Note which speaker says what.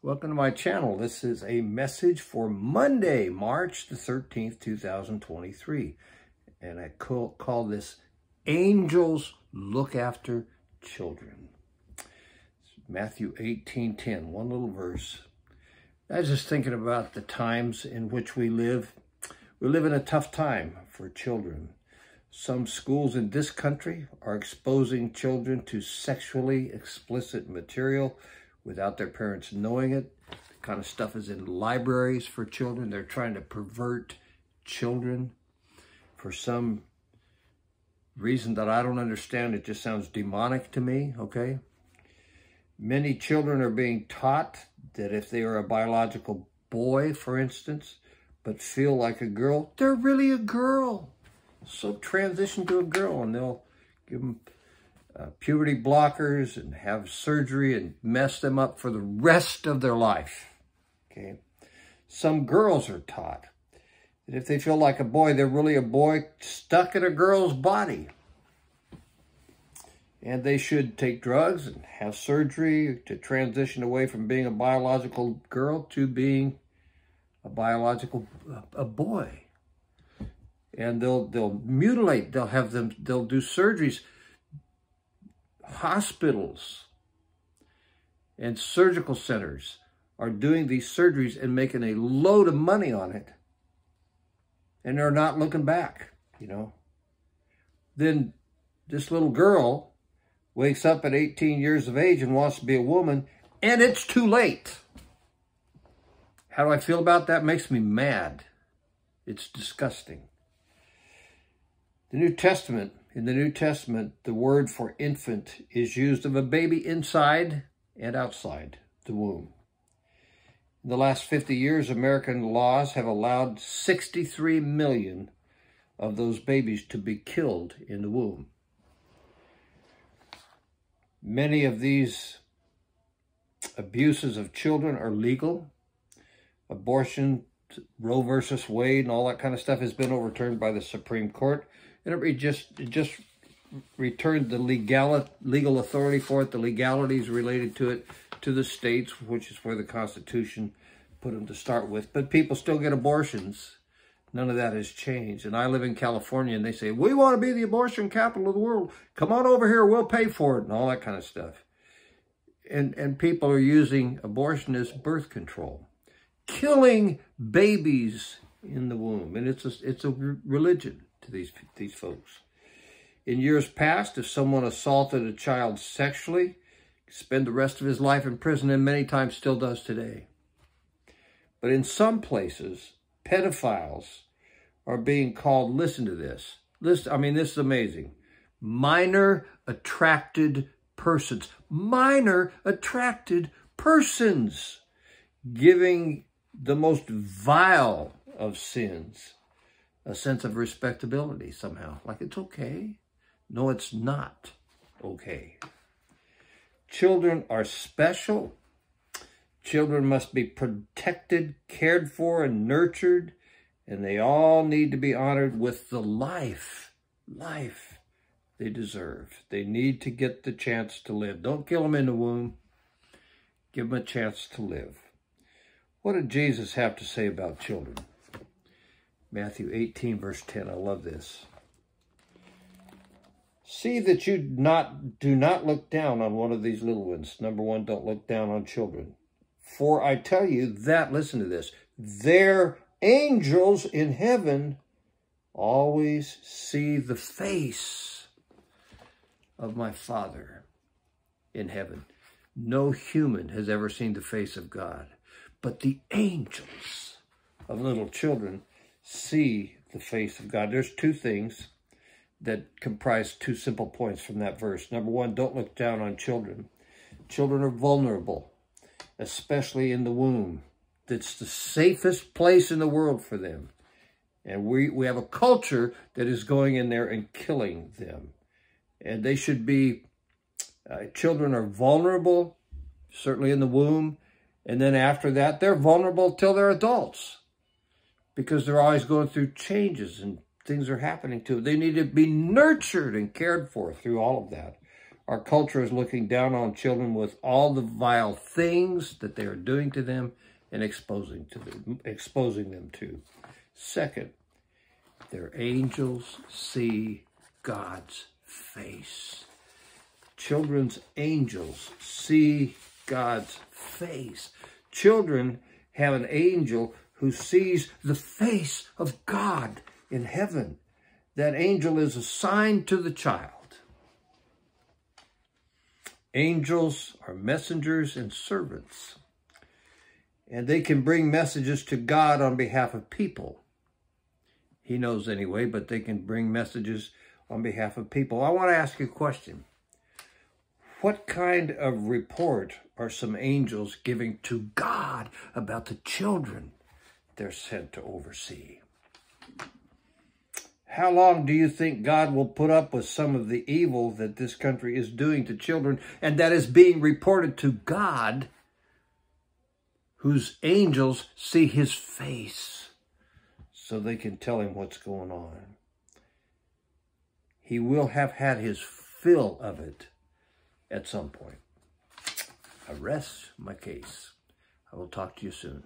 Speaker 1: Welcome to my channel. This is a message for Monday, March the 13th, 2023. And I call this Angels Look After Children. It's Matthew 18:10, one little verse. I was just thinking about the times in which we live. We live in a tough time for children. Some schools in this country are exposing children to sexually explicit material without their parents knowing it. The kind of stuff is in libraries for children. They're trying to pervert children for some reason that I don't understand. It just sounds demonic to me, okay? Many children are being taught that if they are a biological boy, for instance, but feel like a girl, they're really a girl. So transition to a girl, and they'll give them puberty blockers and have surgery and mess them up for the rest of their life, okay? Some girls are taught that if they feel like a boy, they're really a boy stuck in a girl's body. And they should take drugs and have surgery to transition away from being a biological girl to being a biological boy. And they'll mutilate, they'll do surgeries. Hospitals and surgical centers are doing these surgeries and making a load of money on it. And they're not looking back, you know. Then this little girl wakes up at 18 years of age and wants to be a woman, and it's too late. How do I feel about that? It makes me mad. It's disgusting. In the New Testament, the word for infant is used of a baby inside and outside the womb. In the last 50 years, American laws have allowed 63 million of those babies to be killed in the womb. Many of these abuses of children are legal. Abortion, Roe versus Wade, and all that kind of stuff has been overturned by the Supreme Court. And it just returned the legal authority for it, the legalities related to it, to the states, which is where the Constitution put them to start with. But people still get abortions. None of that has changed. And I live in California, and they say, we want to be the abortion capital of the world. Come on over here, we'll pay for it, and all that kind of stuff. And people are using abortion as birth control, killing babies in the womb. And it's a religion to these folks. In years past, if someone assaulted a child sexually, spend the rest of his life in prison, and many times still does today. But in some places, pedophiles are being called, listen to this. I mean, this is amazing. Minor attracted persons. Minor attracted persons. Giving the most vile of sins a sense of respectability somehow. Like it's okay. No, it's not okay. Children are special. Children must be protected, cared for, and nurtured. And they all need to be honored with the life they deserve. They need to get the chance to live. Don't kill them in the womb. Give them a chance to live. What did Jesus have to say about children? Matthew 18, verse 10. I love this. See that you do not look down on one of these little ones. Number one, don't look down on children. For I tell you that, listen to this, their angels in heaven always see the face of my Father in heaven. No human has ever seen the face of God, but the angels of little children see the face of God. There's two things that comprise two simple points from that verse. Number one, don't look down on children. Children are vulnerable, especially in the womb. It's the safest place in the world for them. And we have a culture that is going in there and killing them. And they should be, children are vulnerable, certainly in the womb. And then after that, they're vulnerable till they're adults, because they're always going through changes and things are happening to them. They need to be nurtured and cared for through all of that. Our culture is looking down on children with all the vile things that they are doing to them and exposing them to. Second, their angels see God's face. Children's angels see God's face. Children have an angel who sees the face of God in heaven. That angel is assigned to the child. Angels are messengers and servants, and they can bring messages to God on behalf of people. He knows anyway, but they can bring messages on behalf of people. I want to ask you a question. What kind of report are some angels giving to God about the children they're sent to oversee? How long do you think God will put up with some of the evil that this country is doing to children and that is being reported to God, whose angels see his face so they can tell him what's going on? He will have had his fill of it at some point. I rest my case. I will talk to you soon.